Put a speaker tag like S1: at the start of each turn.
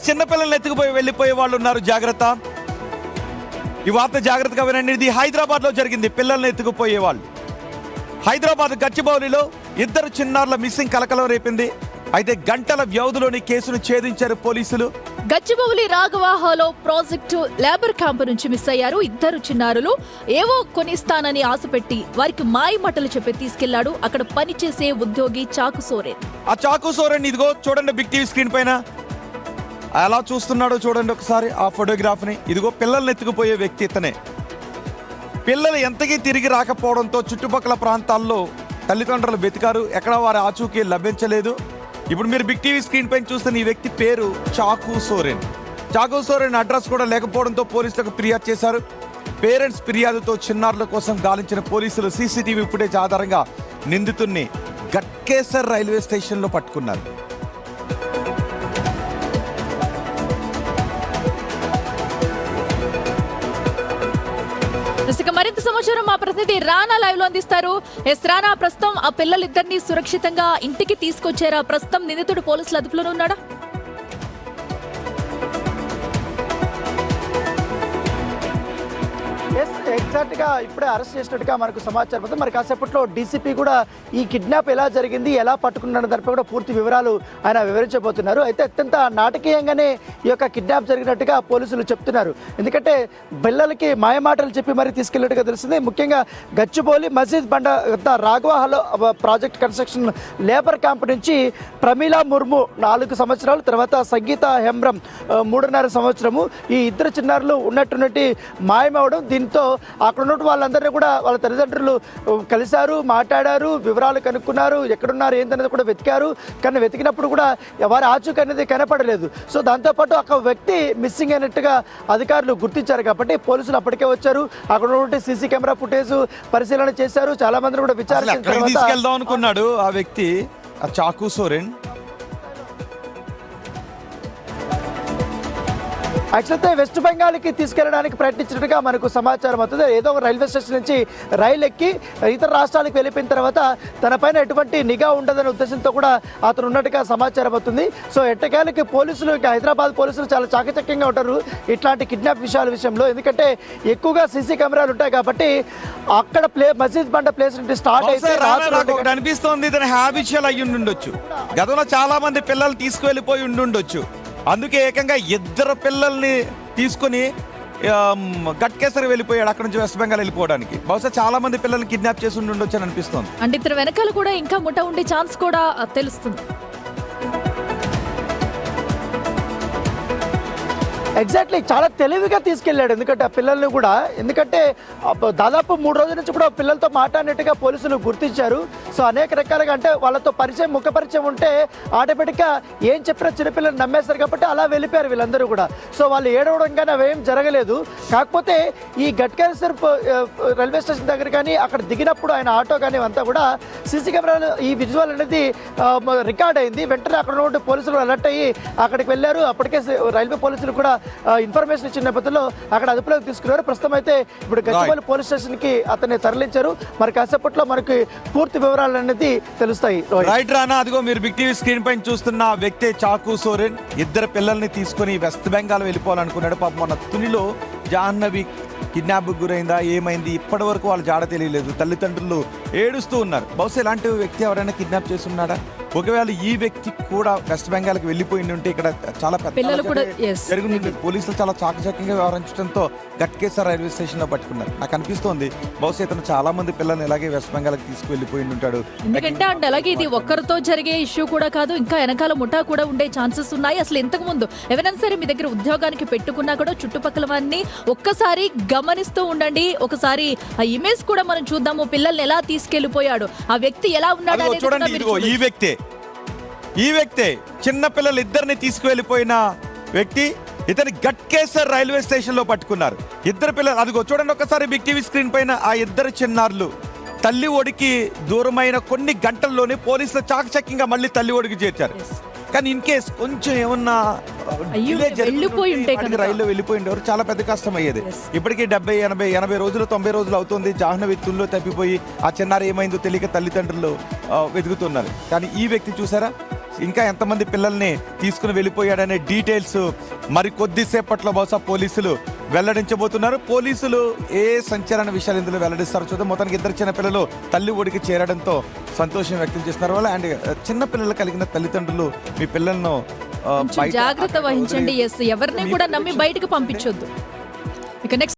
S1: చిన్నపిల్లల్ని ఎత్తుకుపోయి వెళ్ళిపోయే వాళ్ళు ఉన్నారు, జాగ్రత్త. ఈ వార్త జాగ్రత్తగా వినండి. ఇది హైదరాబాద్ లో జరిగింది. పిల్లల్ని ఎత్తుకుపోయే వాళ్ళు. హైదరాబాద్ గచ్చిబౌలిలో 2 చిన్నారుల మిస్సింగ్ కలకలం రేపింది. అయితే గంటల వ్యవధిలోని కేసును ఛేదించారు పోలీసులు.
S2: గచ్చిబౌలి రాఘవాహలో ప్రాజెక్టు లేబర్ క్యాంపు నుంచి మిస్ అయ్యారు 2 చిన్నారులు. ఏవో కొనిస్తానని ఆశపెట్టి వారికి మాయ మాటలు చెప్పి తీసుకెళ్లాడు అక్కడ పనిచేసే ఉద్యోగి చాకు సోరెన్.
S1: ఆ చాకు సోరెన్ ఇదిగో చూడండి బిగ్ టీవీ స్క్రీన్ పైన ఎలా చూస్తున్నాడో చూడండి ఒకసారి ఆ ఫోటోగ్రాఫ్ ని. ఇదిగో పిల్లల్ని ఎత్తుకుపోయే వ్యక్తి ఇతనే. పిల్లలు ఎంతకీ తిరిగి రాకపోవడంతో చుట్టుపక్కల ప్రాంతాల్లో తల్లిదండ్రులు వెతికారు, ఎక్కడ వారి ఆచూకీ లభించలేదు. ఇప్పుడు మీరు బిగ్ టీవీ స్క్రీన్ పైన చూస్తున్న ఈ వ్యక్తి పేరు చాకు సోరెన్. చాకు సోరెన్ అడ్రస్ కూడా లేకపోవడంతో పోలీసులకు ఫిర్యాదు చేశారు. పేరెంట్స్ ఫిర్యాదుతో చిన్నారుల కోసం గాలించిన పోలీసులు సీసీటీవీ ఫుటేజ్ ఆధారంగా నిందితుడిని గట్కేసర్ రైల్వే స్టేషన్లో పట్టుకున్నారు.
S2: మరింత సమాచారం మా ప్రతినిధి రానా లైవ్ లో అందిస్తారు. రానా, ప్రస్తుతం ఆ పిల్లలిద్దరిని సురక్షితంగా ఇంటికి తీసుకొచ్చారా? ప్రస్తుతం నిందితుడు పోలీసుల అదుపులోనే ఉన్నాడా?
S3: ఎగ్జాక్ట్ గా ఇప్పుడే అరెస్ట్ చేసినట్టుగా మనకు సమాచారం ఉంది. మరి కాసేపట్లో డీసీపీ కూడా ఈ కిడ్నాప్ ఎలా జరిగింది, ఎలా పట్టుకున్న దానిపై కూడా పూర్తి వివరాలు ఆయన వివరించబోతున్నారు. అయితే అత్యంత నాటకీయంగానే ఈ యొక్క కిడ్నాప్ జరిగినట్టుగా పోలీసులు చెప్తున్నారు. ఎందుకంటే పిల్లలకి మాయమాటలు చెప్పి మరి తీసుకెళ్లినట్టుగా తెలిసింది. ముఖ్యంగా గచ్చిబౌలి మసీద్ బండ రాఘవాహలో ప్రాజెక్ట్ కన్స్ట్రక్షన్ లేబర్ క్యాంప్ నుంచి ప్రమీలా ముర్ము 4 సంవత్సరాలు, తర్వాత సంగీత హెమ్రం 3.5 సంవత్సరము, ఈ 2 చిన్నారులు ఉన్నట్టున్నట్టు మాయమవడం. దీంతో అక్కడ ఉన్నట్టు వాళ్ళందరినీ కూడా వాళ్ళ తల్లిదండ్రులు కలిశారు, మాట్లాడారు, వివరాలు కనుక్కున్నారు, ఎక్కడున్నారు ఏంటనేది కూడా వెతికారు. కానీ వెతికినప్పుడు కూడా వారి ఆచూకీ అనేది కనపడలేదు. సో దాంతోపాటు ఒక వ్యక్తి మిస్సింగ్ అయినట్టుగా అధికారులు గుర్తించారు. కాబట్టి పోలీసులు అప్పటికే వచ్చారు, అక్కడ ఉన్నటువంటి సీసీ కెమెరా ఫుటేజ్ పరిశీలన చేశారు, చాలా మందిని కూడా
S1: విచారించారు అనుకున్నాడు ఆ వ్యక్తి, ఆ చాకు సోరెన్.
S3: యాక్చువల్గా వెస్ట్ బెంగాల్కి తీసుకెళ్ళడానికి ప్రయత్నించినట్టుగా మనకు సమాచారం అవుతుంది. ఏదో ఒక రైల్వే స్టేషన్ నుంచి రైలు ఎక్కి ఇతర రాష్ట్రాలకు వెళ్ళిపోయిన తర్వాత తన పైన ఎటువంటి నిఘా ఉండదనే ఉద్దేశంతో కూడా అతను ఉన్నట్టుగా సమాచారం అవుతుంది. సో ఎట్టకేలకి పోలీసులు, హైదరాబాద్ పోలీసులు చాలా చాకచక్యంగా ఉంటారు ఇట్లాంటి కిడ్నాప్ విషయంలో. ఎందుకంటే ఎక్కువగా సీసీ కెమెరాలు ఉంటాయి కాబట్టి అక్కడ మసీద్ బండ ప్లేస్ నుండి స్టార్ట్ అయితే
S1: అనిపిస్తోంది ఇతను హ్యాబిచువల్ అయ్యి ఉండొచ్చు. గతంలో చాలా మంది పిల్లలు తీసుకువెళ్ళిపోయి ఉండొచ్చు. అందుకే ఏకంగా 2 పిల్లల్ని తీసుకుని గట్కేసరి వెళ్ళిపోయాడు అక్కడ నుంచి వెస్ట్ బెంగాల్ వెళ్ళిపోవడానికి. బహుశా చాలా మంది పిల్లల్ని కిడ్నాప్ చేసి ఉండొచ్చు అని అనిపిస్తోంది.
S2: అంటే ఇతర వెనకాల కూడా ఇంకా ముఠ ఉండే ఛాన్స్ కూడా తెలుస్తుంది.
S3: ఎగ్జాక్ట్లీ చాలా తెలివిగా తీసుకెళ్ళాడు. ఎందుకంటే ఆ పిల్లల్ని కూడా, ఎందుకంటే దాదాపు 3 రోజుల నుంచి కూడా పిల్లలతో మాట్లాడినట్టుగా పోలీసులు గుర్తించారు. సో అనేక రకాలుగా అంటే వాళ్ళతో పరిచయం, ముఖ పరిచయం ఉంటే ఆటోమేటిక్గా ఏం చెప్పినా చిన్నపిల్లలు నమ్మేస్తారు కాబట్టి అలా వెళ్ళిపోయారు వీళ్ళందరూ కూడా. సో వాళ్ళు ఏడవడం కానీ అవేం జరగలేదు. కాకపోతే ఈ గట్కేసర్ రైల్వే స్టేషన్ దగ్గర కానీ అక్కడ దిగినప్పుడు ఆయన ఆటో కానీ అంతా కూడా సీసీ కెమెరాలు ఈ విజువల్ అనేది రికార్డ్ అయింది. వెంటనే అక్కడ ఉన్న పోలీసులు అలర్ట్ అయ్యి అక్కడికి వెళ్ళారు. అప్పటికే రైల్వే పోలీసులు కూడా ఇన్ఫర్మేషన్ ఇచ్చిన నేపథ్యంలో అక్కడ అదుపులోకి తీసుకున్నారు. ప్రస్తుతం అయితే ఇప్పుడు గచ్చిబౌలి పోలీస్ స్టేషన్ కి అతన్ని తరలించారు. మరి కాసేపట్లో మనకి పూర్తి వివరాలు అనేది తెలుస్తాయి.
S1: రైట్ రానా, అదిగో మీరు బిగ్ టీవీ స్క్రీన్ పైన చూస్తున్న వ్యక్తి చాకు సోరెన్ 2 పిల్లల్ని తీసుకుని వెస్ట్ బెంగాల్ వెళ్ళిపోవాలనుకున్నాడు. పాపం మన తునిలో జాహ్నవి కిడ్నాప్ గురైందా, ఏమైంది, ఇప్పటి వరకు వాళ్ళ జాడ తెలియలేదు. తల్లిదండ్రులు ఏడుస్తూ ఉన్నారు. బహుశా ఇలాంటి వ్యక్తి ఎవరైనా కిడ్నాప్ చేసి ఉన్నాడా? ఒకవేళ ఈ వ్యక్తి కూడా వెస్ట్ బెంగాల్ కి వెళ్ళిపోయి ఉంటే ఇక్కడ చాలా పెద్ద పోలీసులు చాలా చాకచక్యంగా వ్యవహరించడంతో గట్కేసర్ రైల్వే స్టేషన్ లో పట్టుకున్నారు. నాకు అనిపిస్తోంది బహుశా ఇతను చాలా మంది పిల్లల్ని ఇలాగే వెస్ట్ బెంగాల్ కి తీసుకువెళ్ళిపోయి ఉంటాడు.
S2: ఎందుకంటే అంటే అలాగే ఇది ఒక్కరితో జరిగే ఇష్యూ కూడా కాదు, ఇంకా వెనకాల ముఠా కూడా ఉండే ఛాన్సెస్ ఉన్నాయి. అసలు ఇంతకు ముందు ఎవరైనా సరే మీ దగ్గర ఉద్యోగానికి పెట్టుకున్నా కూడా చుట్టుపక్కల వారిని ఒక్కసారి గమనిస్తూ ఉండండి. ఒకసారి ఆ ఇమేజ్ కూడా మనం చూద్దాము, పిల్లల్ని ఎలా తీసుకెళ్లిపోయాడు, ఆ వ్యక్తి ఎలా ఉన్నాడు
S1: చూడండి. ఈ వ్యక్తే చిన్న పిల్లలు 2 తీసుకువెళ్ళిపోయిన వ్యక్తి. ఇతని గట్కేసర్ రైల్వే స్టేషన్ లో పట్టుకున్నారు. 2 పిల్లలు, అదిగో చూడండి ఒకసారి బిగ్ టీవీ స్క్రీన్ పైన ఆ 2 చిన్నారులు తల్లి ఒడికి దూరమైన కొన్ని గంటల్లోనే పోలీసులు చాకచక్యంగా మళ్ళీ తల్లి ఒడికి చేర్చారు. కానీ ఇన్ కేస్ కొంచెం ఏమన్నా రైల్లో వెళ్ళిపోయి ఉండేవారు చాలా పెద్ద కష్టం అయ్యేది. ఇప్పటికీ 70, 80 రోజులు 90 రోజులు అవుతుంది. జాహ్నవి తుల్లో తప్పిపోయి ఆ చిన్నారి ఏమైందో తెలియక తల్లిదండ్రులు వెతుకుతున్నారు. కానీ ఈ వ్యక్తి చూసారా ఇంకా ఎంతమంది పిల్లల్ని తీసుకుని వెళ్ళిపోయాడనే డీటెయిల్స్ మరి కొద్దిసేపట్లో బహుశా పోలీసులు వెల్లడించబోతున్నారు. పోలీసులు ఏ సంచలన విషయాలు ఇందులో వెల్లడిస్తారో చూద్దాం. మొత్తానికి ఇద్దరు చిన్న పిల్లలు తల్లి ఒడికి చేరడంతో సంతోషం వ్యక్తం చేస్తున్నారు వాళ్ళు. అండ్ చిన్న పిల్లలు కలిగిన తల్లిదండ్రులు మీ పిల్లలను
S2: కొంచెం జాగ్రత్త వహించండి. ఎస్, ఎవరిని కూడా నమ్మి బయటకు పంపించొద్దు. ఇక నెక్స్ట్